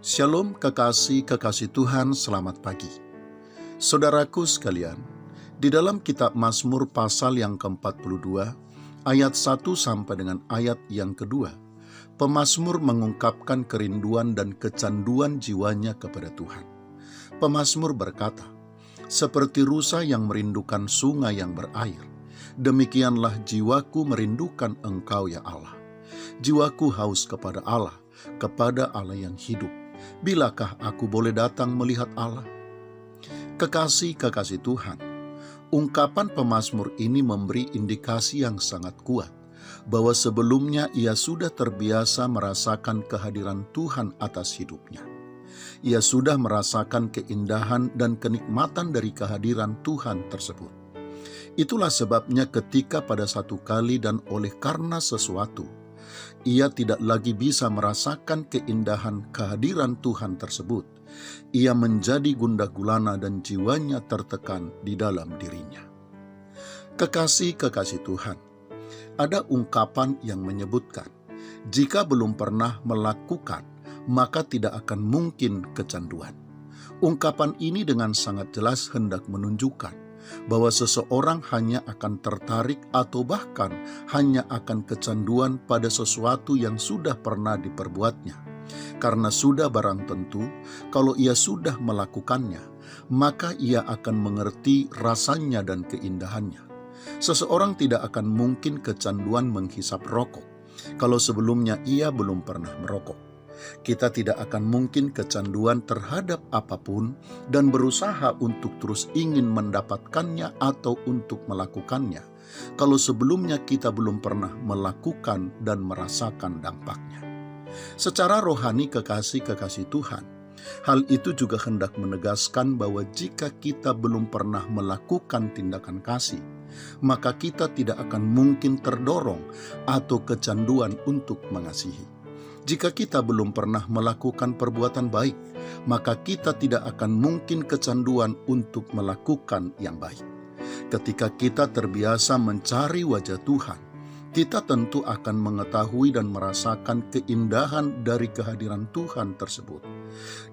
Shalom kekasih-kekasih Tuhan, selamat pagi. Saudaraku sekalian, di dalam kitab Mazmur pasal yang ke-42, ayat 1 sampai dengan ayat yang kedua, pemazmur mengungkapkan kerinduan dan kecanduan jiwanya kepada Tuhan. Pemazmur berkata, "Seperti rusa yang merindukan sungai yang berair, demikianlah jiwaku merindukan Engkau ya Allah. Jiwaku haus kepada Allah yang hidup. Bilakah aku boleh datang melihat Allah?" Kekasih-kekasih Tuhan, ungkapan pemazmur ini memberi indikasi yang sangat kuat bahwa sebelumnya ia sudah terbiasa merasakan kehadiran Tuhan atas hidupnya. Ia sudah merasakan keindahan dan kenikmatan dari kehadiran Tuhan tersebut. Itulah sebabnya ketika pada satu kali dan oleh karena sesuatu, ia tidak lagi bisa merasakan keindahan kehadiran Tuhan tersebut. Ia menjadi gundah gulana dan jiwanya tertekan di dalam dirinya. Kekasih-kekasih Tuhan, ada ungkapan yang menyebutkan, jika belum pernah melakukan, maka tidak akan mungkin kecanduan. Ungkapan ini dengan sangat jelas hendak menunjukkan bahwa seseorang hanya akan tertarik atau bahkan hanya akan kecanduan pada sesuatu yang sudah pernah diperbuatnya. Karena sudah barang tentu, kalau ia sudah melakukannya, maka ia akan mengerti rasanya dan keindahannya. Seseorang tidak akan mungkin kecanduan menghisap rokok, kalau sebelumnya ia belum pernah merokok. Kita tidak akan mungkin kecanduan terhadap apapun dan berusaha untuk terus ingin mendapatkannya atau untuk melakukannya, kalau sebelumnya kita belum pernah melakukan dan merasakan dampaknya. Secara rohani kekasih-kekasih Tuhan, hal itu juga hendak menegaskan bahwa jika kita belum pernah melakukan tindakan kasih, maka kita tidak akan mungkin terdorong atau kecanduan untuk mengasihi. Jika kita belum pernah melakukan perbuatan baik, maka kita tidak akan mungkin kecanduan untuk melakukan yang baik. Ketika kita terbiasa mencari wajah Tuhan, kita tentu akan mengetahui dan merasakan keindahan dari kehadiran Tuhan tersebut.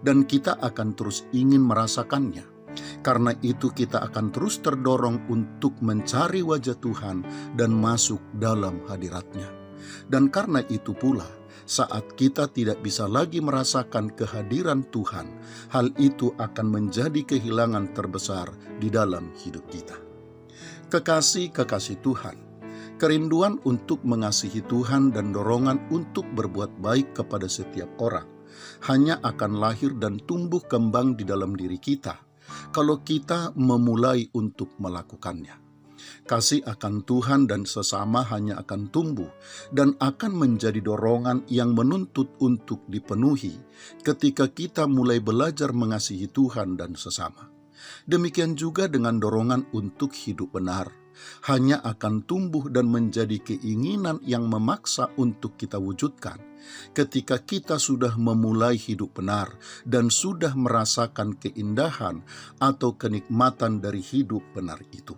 Dan kita akan terus ingin merasakannya. Karena itu kita akan terus terdorong untuk mencari wajah Tuhan dan masuk dalam hadirat-Nya. Dan karena itu pula, saat kita tidak bisa lagi merasakan kehadiran Tuhan, hal itu akan menjadi kehilangan terbesar di dalam hidup kita. Kekasih-kekasih Tuhan, kerinduan untuk mengasihi Tuhan dan dorongan untuk berbuat baik kepada setiap orang hanya akan lahir dan tumbuh kembang di dalam diri kita kalau kita memulai untuk melakukannya. Kasih akan Tuhan dan sesama hanya akan tumbuh dan akan menjadi dorongan yang menuntut untuk dipenuhi ketika kita mulai belajar mengasihi Tuhan dan sesama. Demikian juga dengan dorongan untuk hidup benar, hanya akan tumbuh dan menjadi keinginan yang memaksa untuk kita wujudkan ketika kita sudah memulai hidup benar dan sudah merasakan keindahan atau kenikmatan dari hidup benar itu.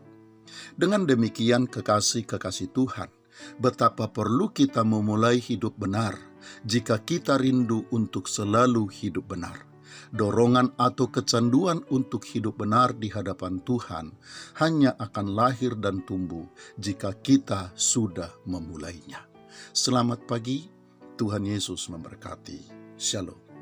Dengan demikian kekasih-kekasih Tuhan, betapa perlu kita memulai hidup benar jika kita rindu untuk selalu hidup benar. Dorongan atau kecanduan untuk hidup benar di hadapan Tuhan hanya akan lahir dan tumbuh jika kita sudah memulainya. Selamat pagi, Tuhan Yesus memberkati. Shalom.